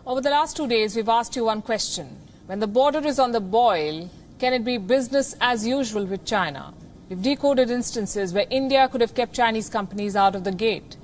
Over the last 2 days, we've asked you one question. When the border is on the boil, can it be business as usual with China? We've decoded instances where India could have kept Chinese companies out of the gate.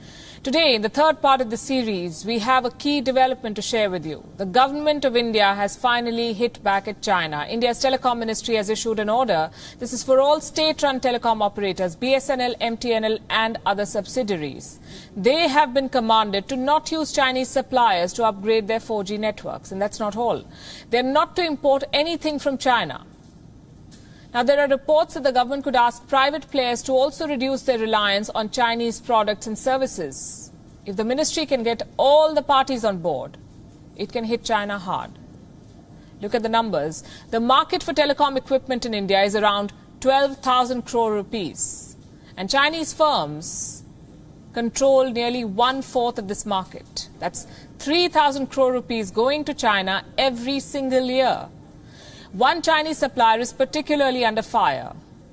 Today, in the third part of the series, we have a key development to share with you. The government of India has finally hit back at China. India's telecom ministry has issued an order. This is for all state-run telecom operators, BSNL, MTNL and other subsidiaries. They have been commanded to not use Chinese suppliers to upgrade their 4G networks. And that's not all. They're not to import anything from China. Now, there are reports that the government could ask private players to also reduce their reliance on Chinese products and services. If the ministry can get all the parties on board, it can hit China hard. Look at the numbers. The market for telecom equipment in India is around 12,000 crore rupees. And Chinese firms control nearly 1/4 of this market. That's 3,000 crore rupees going to China every single year. One Chinese supplier is particularly under fire,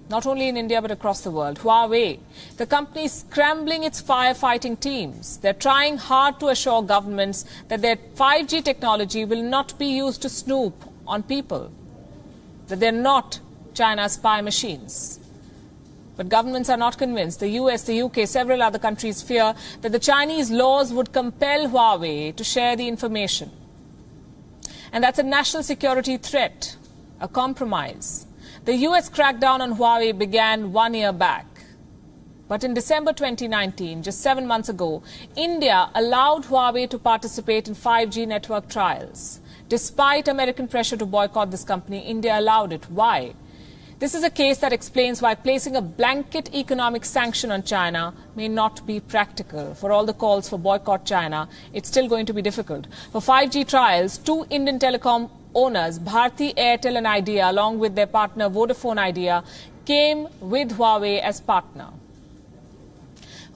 not only in India but across the world, Huawei. The company is scrambling its firefighting teams. They're trying hard to assure governments that their 5G technology will not be used to snoop on people, that they're not China's spy machines. But governments are not convinced. The US, the UK, several other countries fear that the Chinese laws would compel Huawei to share the information. And that's a national security threat. A compromise. The US crackdown on Huawei began 1 year back. But in December 2019, just 7 months ago, India allowed Huawei to participate in 5G network trials. Despite American pressure to boycott this company, India allowed it. Why? This is a case that explains why placing a blanket economic sanction on China may not be practical. For all the calls for boycott China, it's still going to be difficult. For 5G trials, two Indian telecom owners, Bharti Airtel and Idea, along with their partner Vodafone Idea, came with Huawei as partner.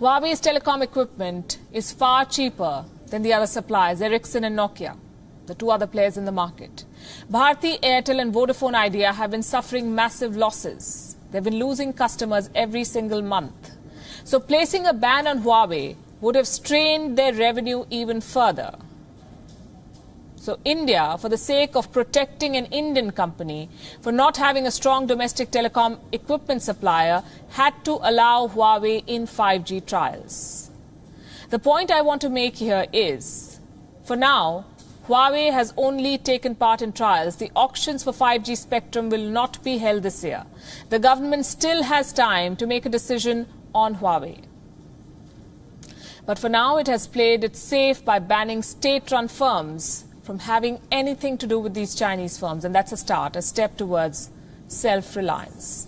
Huawei's telecom equipment is far cheaper than the other suppliers, Ericsson and Nokia, the two other players in the market. Bharti Airtel and Vodafone Idea have been suffering massive losses. They've been losing customers every single month. So placing a ban on Huawei would have strained their revenue even further. So India, for the sake of protecting an Indian company, for not having a strong domestic telecom equipment supplier, had to allow Huawei in 5G trials. The point I want to make here is, for now, Huawei has only taken part in trials. The auctions for 5G spectrum will not be held this year. The government still has time to make a decision on Huawei. But for now, it has played it safe by banning state-run firms from having anything to do with these Chinese firms. And that's a start, a step towards self-reliance.